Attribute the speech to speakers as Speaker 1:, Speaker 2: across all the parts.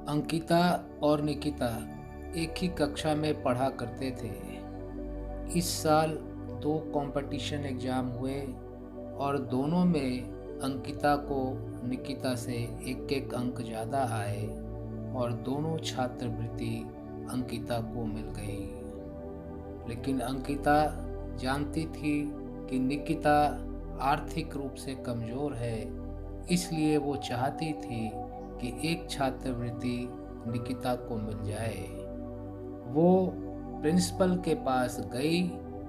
Speaker 1: अंकिता और निकिता एक ही कक्षा में पढ़ा करते थे। इस साल 2 कंपटीशन एग्ज़ाम हुए और दोनों में अंकिता को निकिता से एक अंक ज़्यादा आए और दोनों छात्रवृत्ति अंकिता को मिल गई। लेकिन अंकिता जानती थी कि निकिता आर्थिक रूप से कमज़ोर है, इसलिए वो चाहती थी कि एक छात्रवृत्ति निकिता को मिल जाए। वो प्रिंसिपल के पास गई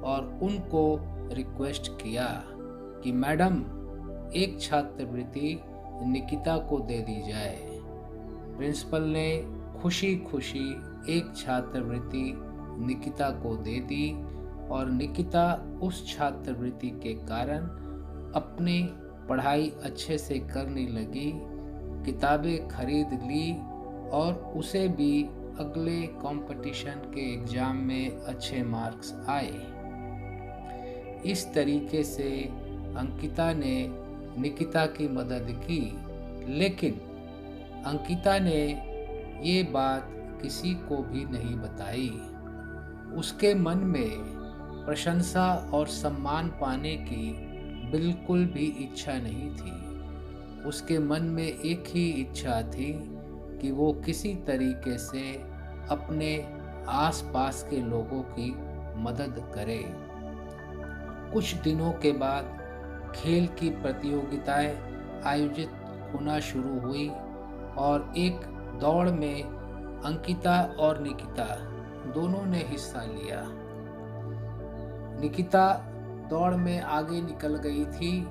Speaker 1: और उनको रिक्वेस्ट किया कि मैडम, एक छात्रवृत्ति निकिता को दे दी जाए। प्रिंसिपल ने खुशी खुशी एक छात्रवृत्ति निकिता को दे दी और निकिता उस छात्रवृत्ति के कारण अपनी पढ़ाई अच्छे से करने लगी, किताबें खरीद ली और उसे भी अगले कंपटीशन के एग्ज़ाम में अच्छे मार्क्स आए। इस तरीके से अंकिता ने निकिता की मदद की, लेकिन अंकिता ने ये बात किसी को भी नहीं बताई। उसके मन में प्रशंसा और सम्मान पाने की बिल्कुल भी इच्छा नहीं थी। उसके मन में एक ही इच्छा थी कि वो किसी तरीके से अपने आसपास के लोगों की मदद करे। कुछ दिनों के बाद खेल की प्रतियोगिताएं आयोजित होना शुरू हुई और एक दौड़ में अंकिता और निकिता दोनों ने हिस्सा लिया। निकिता दौड़ में आगे निकल गई थी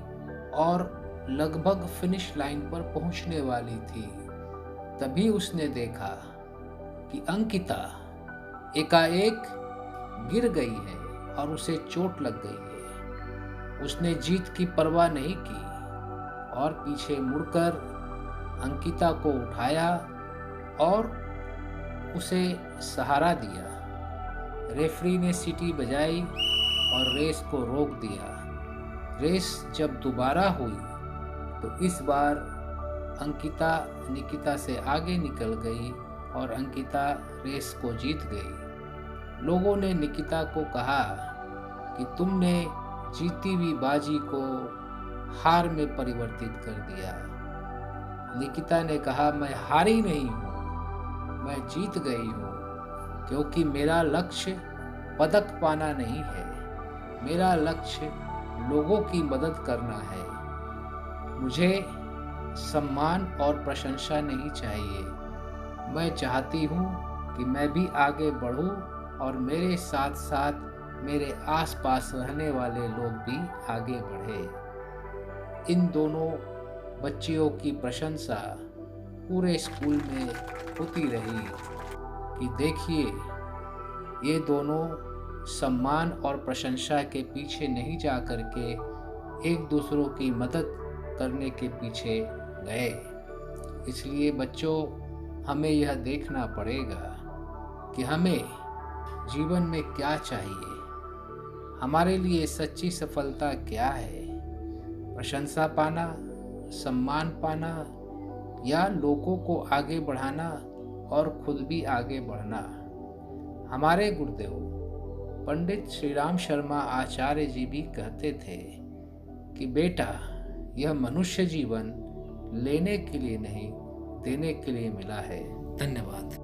Speaker 1: और लगभग फिनिश लाइन पर पहुंचने वाली थी। तभी उसने देखा कि अंकिता एकाएक गिर गई है और उसे चोट लग गई है। उसने जीत की परवाह नहीं की और पीछे मुड़कर अंकिता को उठाया और उसे सहारा दिया। रेफरी ने सीटी बजाई और रेस को रोक दिया। रेस जब दोबारा हुई तो इस बार अंकिता निकिता से आगे निकल गई और अंकिता रेस को जीत गई। लोगों ने निकिता को कहा कि तुमने जीती हुई बाजी को हार में परिवर्तित कर दिया। निकिता ने कहा, मैं हारी नहीं हूँ, मैं जीत गई हूँ, क्योंकि मेरा लक्ष्य पदक पाना नहीं है, मेरा लक्ष्य लोगों की मदद करना है। मुझे सम्मान और प्रशंसा नहीं चाहिए। मैं चाहती हूँ कि मैं भी आगे बढ़ूँ और मेरे साथ साथ मेरे आसपास रहने वाले लोग भी आगे बढ़े। इन दोनों बच्चियों की प्रशंसा पूरे स्कूल में होती रही कि देखिए, ये दोनों सम्मान और प्रशंसा के पीछे नहीं जा कर के एक दूसरों की मदद करने के पीछे गए। इसलिए बच्चों, हमें यह देखना पड़ेगा कि हमें जीवन में क्या चाहिए, हमारे लिए सच्ची सफलता क्या है। प्रशंसा पाना, सम्मान पाना, या लोगों को आगे बढ़ाना और खुद भी आगे बढ़ना। हमारे गुरुदेव पंडित श्री राम शर्मा आचार्य जी भी कहते थे कि बेटा, यह मनुष्य जीवन लेने के लिए नहीं, देने के लिए मिला है। धन्यवाद।